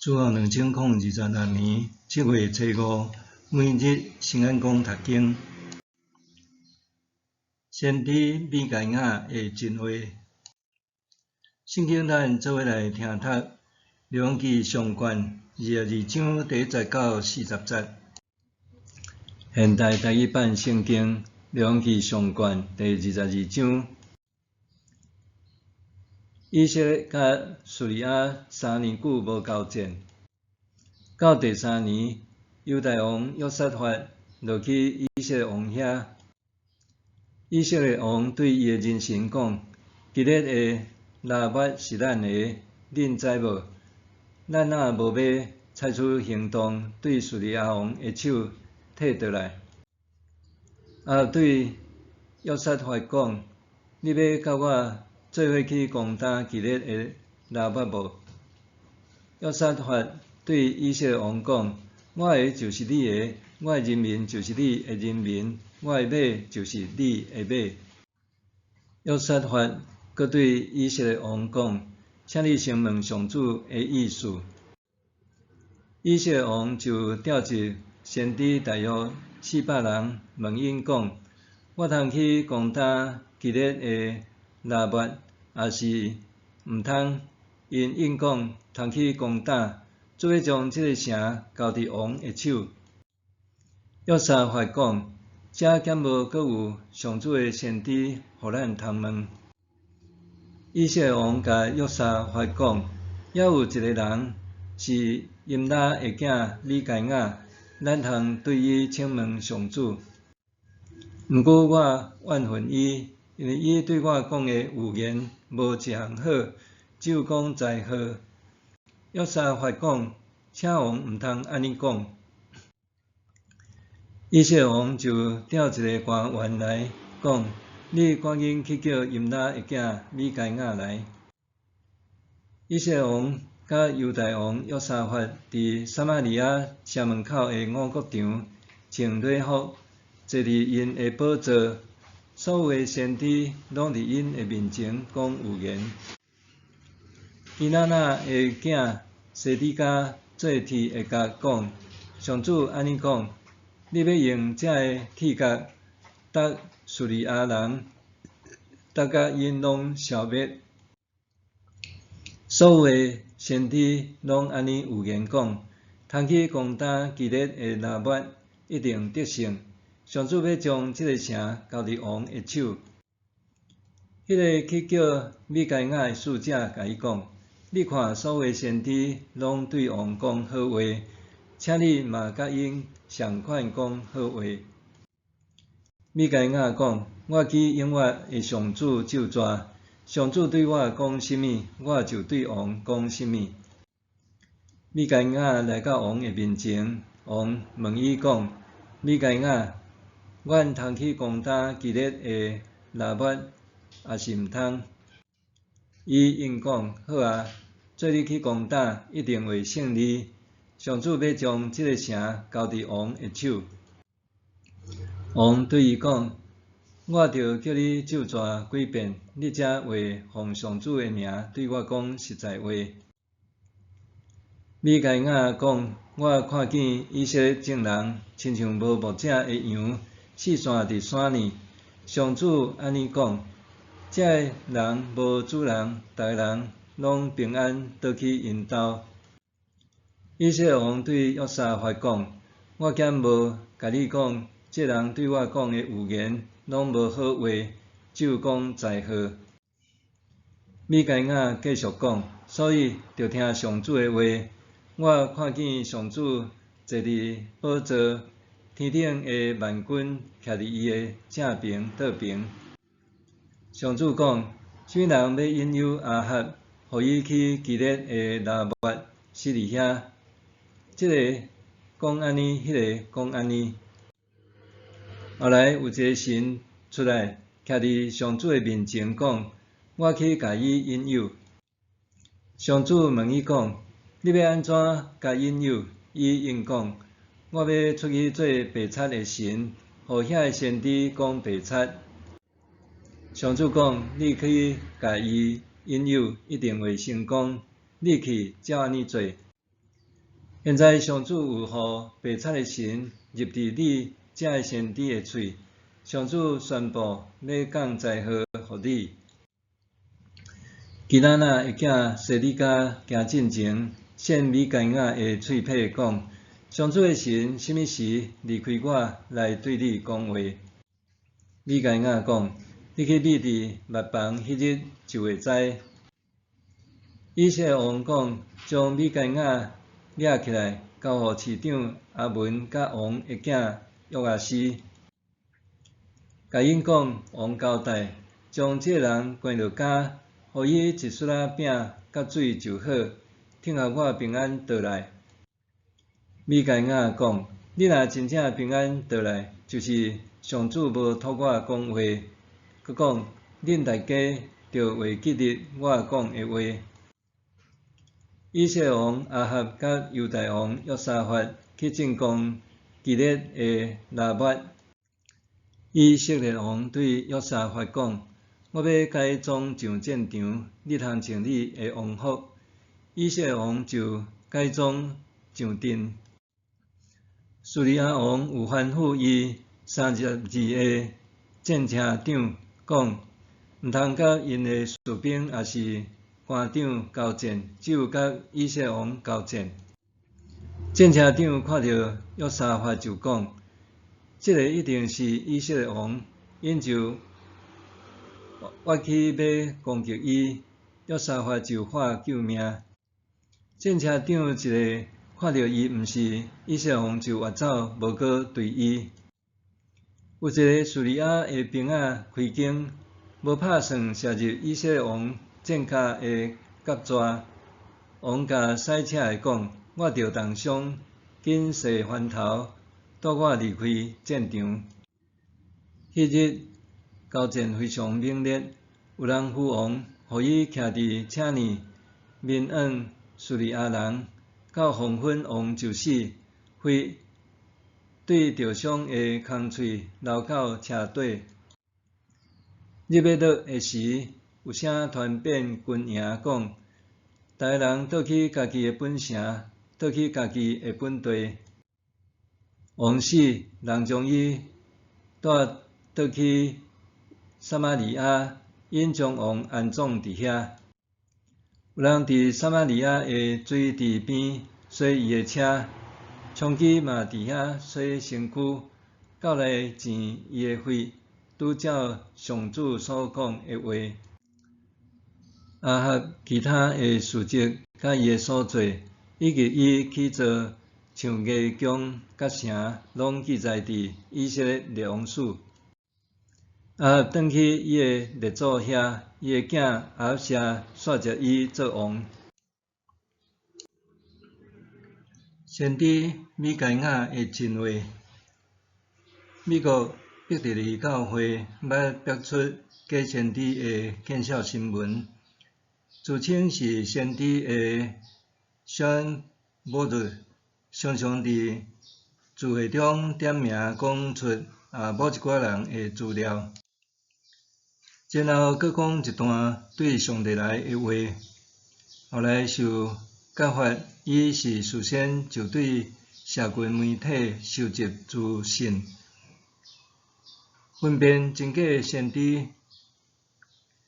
主后2026年7月初5，每日圣安宫读经，先知米该亚的真话。圣经咱做伙来听读《列王记上卷》22章第1节到40节。现代台语版圣经《列王记上卷》第22章。以色列甲叙利亚3年久无交战，到第3年，犹大王约沙法落去以色列王遐。以色列王对伊的人臣讲：基列的拉末是咱的，恁知无？咱若无要采取行动，对叙利亚王的手摕倒来。对约沙法讲：你要甲我做伙去攻打基列的拉末无？约沙法对以色列王讲：我的就是你的，我的人民就是你的人民，我的马就是你的马。约沙法阁对以色列王讲：请你先问上主的意思。以色列王就调集先知大约400人，问因讲：我通去攻打基列的拉末，还是毋通？因应讲通去攻打，做要将这个城交伫王的手。约沙法讲：这敢无阁有上主的先知，互咱通问？以色列王甲约沙法讲：还有一个人是임拉的囝米该亚，咱通对伊请问上主。毋过我怨恨伊，因为伊对我讲的预言无一项好，只有讲灾祸。约沙法讲：请王毋通安尼讲。以色列王就调一个官员来讲：你赶紧去叫임拉的囝米该亚来。以色列王甲犹大王约沙法伫撒玛利亚城门口的五穀场穿礼服，坐伫因的宝座，所有的先知拢伫因的面前讲预言。伊那的囝西底家做铁的角讲：上主安尼讲，你要用这个铁角搭叙利亚人，搭甲因拢消灭。所有的先知拢安尼预言讲，通去攻打基列的拉末，一定得胜。上主要将这个城交伫王的手。迄个去叫米该亚的使者甲伊讲：你看所有的先知拢对王讲好话，请你嘛甲因相款讲好话。米该亚讲：我去永远的上主咒诅，上主对我讲甚物，我就对王讲甚物。米该亚来到王的面前，王问伊讲：米该亚，阮通去攻打基列的拉末，还是毋通？伊应讲：好啊，做你去攻打，一定会胜利。上主要将这个城交伫王的手。王对伊讲：我着叫你咒诅几遍，你才会奉上主的名对我讲实在话。米该亚讲：我看见以色列众人亲像无牧者的羊，四散伫山里。上主安尼讲：这个人无主人，逐个人拢平安倒去因兜。以色列王对约沙法讲：我敢无甲你讲，这人对我讲的预言拢无好话，只有讲灾祸。米该亚继续讲：所以着听上主的话。我看见上主坐伫宝座，天顶的万军徛伫伊的正边倒边。上主讲：什么人要引诱亚哈，互伊去基列的拉末死伫遐？这个讲安尼，迄个讲安尼。后来有一个神出来，徛伫上主的面前讲：我去甲伊引诱。上主问伊讲：你要安怎甲引诱？伊应讲：我要出去做白贼的神，互遐个先知讲白贼。上主讲：你去甲伊引诱，一定会成功。你去，照安尼做。现在上主有互白贼的神入伫你这个先知的喙，上主宣布要降灾祸互你。基拉那的囝西利加行进前，献米该亚的喙皮讲：上主的神什么时离开我来对你讲话？米该亚讲：你去秘伫密房迄日就会知。以色列王讲：将米该亚掠起来，交互市长阿文甲王的囝约阿斯。甲因讲，王交代，将这人关落家，互伊一屑仔饼甲水就好，听候我平安倒来。米该亚讲：你若真正平安倒来，就是上主无托我讲话。佮讲，恁大家着会记得我讲的话。以色列王阿哈甲犹大王约沙法去进攻基列的拉末。以色列王对约沙法讲：我要改装上战场，你通穿你的王服。以色列王就改装上阵。叙利亚王有吩咐伊32个战车长讲，毋通甲因的士兵也是官长交战，只有甲以色列王交战。战车长看到约沙法就讲：这个一定是以色列王，因就挖起要攻击伊。约沙法就喊救命。战车长一个看到伊毋是以色列王，就越走，无搁对伊。有一个叙利亚的兵仔开弓，无拍算射入以色列王战甲的甲蛇。王甲驶车的讲：我着重伤，紧洗番头，带我离开战场。迄日交战非常猛烈，有人呼王，互伊徛伫车内，面往叙利亚人。到黄昏，王就死，非对着伤的空喙流到车底。入要倒的时，有声传遍军营，讲：逐个人倒去家己的本城，倒去家己的本地。王死，人将伊带倒去撒玛利亚，因将王安葬伫遐。有人伫撒玛利亚的水池边洗伊的车，枪击嘛伫遐洗身躯，到来钱伊的血，拄照上主所讲的话。阿哈其他的事迹甲伊的所做，以及伊去做像艺宫甲城，拢记载伫以色列王史。阿哈转去伊的列祖遐，伊的囝阿哈谢续接伊做王。先知米该亚的真话。美国伯特利教会捌标出假先知的见笑新闻，自称是先知的Sean Booth常常伫聚会中点名讲出某一寡人的资料，然后佫讲一段对上帝来的话，后来受揭发伊是事先就对社群媒体收集资讯，分辨真假的先知。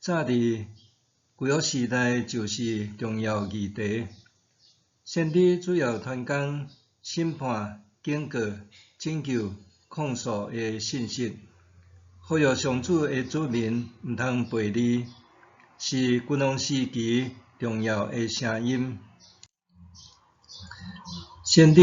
早伫旧约时代就是重要议题。先知主要传讲审判、警告、拯救、控诉的信息，呼吁上主的子民毋通背离，是君王时期重要的声音。先知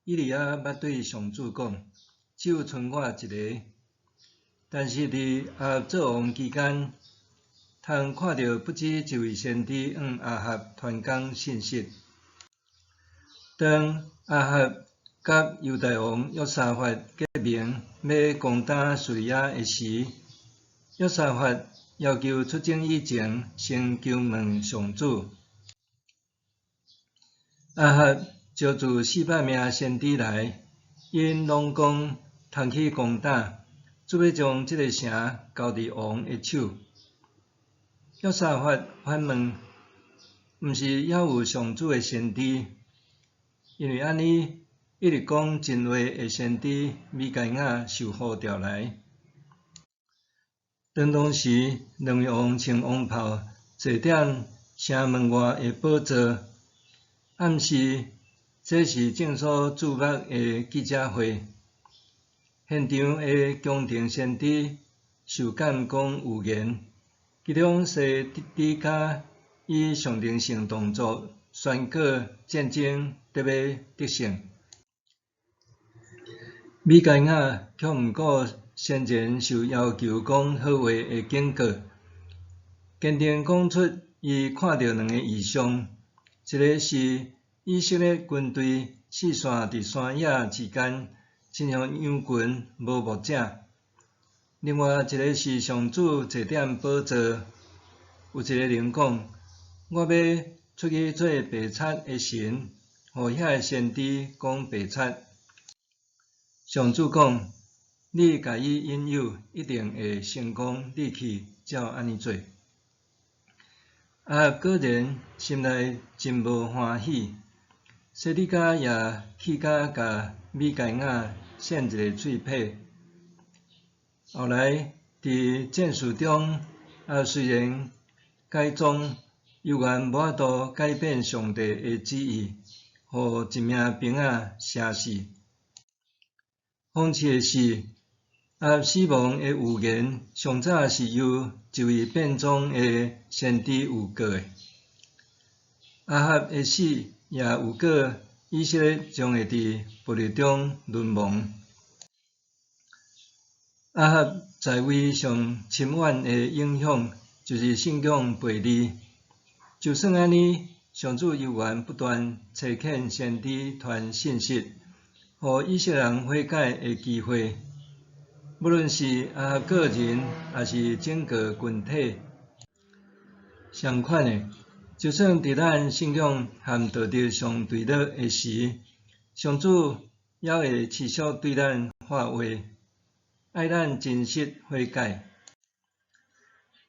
以利亚捌对上主讲：只有剩我一个。但是伫阿哈做王期间，通看到不止一位先知向阿哈传讲信息。当阿哈甲犹大王约沙法结盟要攻打叙利亚的时，约沙法要求出征以前先求问上主。阿哈招住400名先知来，因拢讲通去攻打，准备将这个城交伫王的手。约沙法反问：毋是还有上主的先知？因为安尼一直讲真话的先知米该亚受呼调来。当时，两位王穿王袍，坐踮城门外的宝座，暗示这是正所注目的记者会。现场的宫廷先知受感讲预言，其中西底家以象征性动作宣告战争得要得胜。米该亚却毋顾先前受要求讲好话的警告，坚定讲出伊看到两个异象，一个是以色列军队四散伫山野之间，亲像羊群无牧者；另外一个是上主坐踮宝座，有一个人讲：我要出去做白贼的神，互遐个先知讲白贼。上主讲：你甲伊引诱，一定会成功。你去照安尼做。果然心内真无欢喜。西底家也气甲米该亚扇一个嘴皮。后来伫战事中，虽然改装，犹原无法度改变上帝的旨意，互一名兵仔射死。讽刺的是，死亡的预言上早是由一位变装的先知预告的。亚哈的死也预告以色列将会伫暴力中沦亡。亚哈在位上深远的影响，就是信仰悖逆。就算安尼，上主犹原不断差遣先知传信息，互以色列人悔改的机会。无论是亚哈个人，还是整个群体，相款的，就算伫咱信仰和道德上对立的时，上主也会持续对咱话话，爱咱真实悔改。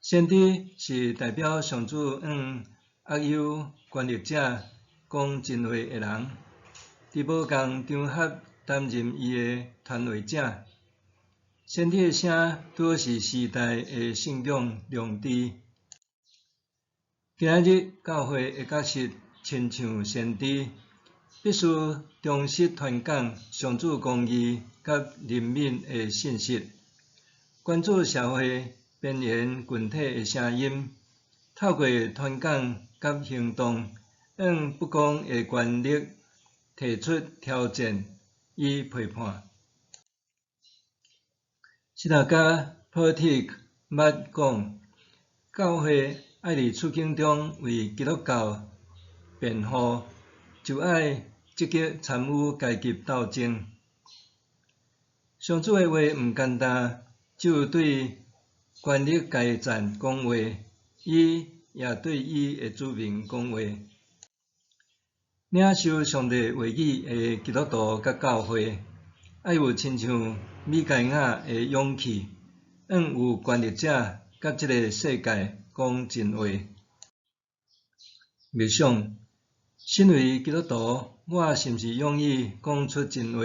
先知是代表上主恶有权力者讲真话的人，伫无共场合担任伊的传话者。先知的声拄好是时代的信仰良知。今仔日教会的角色亲像先知，必须忠实传讲上主公义甲人民的信息，关注社会边缘群体的声音，透过传讲甲行动，向不公的权力提出挑战与批判。史大家 Politic 捌讲，教会爱伫处境中为基督教辩护，就爱积极参与阶级斗争。上主的话毋简单，只有对权力阶层讲话，伊也对伊的子民讲话。领受上帝话语的基督徒甲教会，爱有亲像米该亚的勇气，向有权力者甲这个世界讲真话。默想，身为基督徒，我是毋是勇于讲出真话，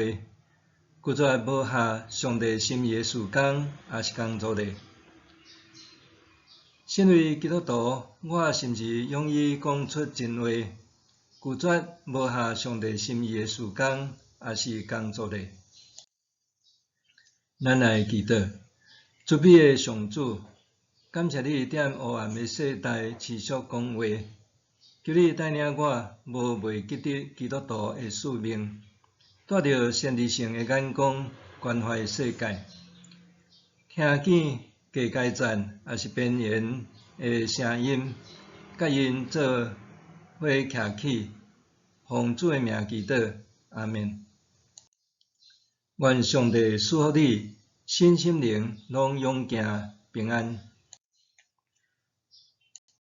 拒绝无下上帝心意的事工，也是工作咧？身为基督徒，我是毋是勇于讲出真话，拒绝无下上帝心意的事工，也是工作咧？咱来祈祷，慈悲的上主，感谢你踮黑暗的世代持续讲话，求你带领我无袂记得基督徒的使命，带着先知性的眼光关怀世界，听见各阶层也是边缘的声音，甲因做伙徛起，奉主的名祈祷，阿们。愿上帝赐福你，身心灵拢永行平安。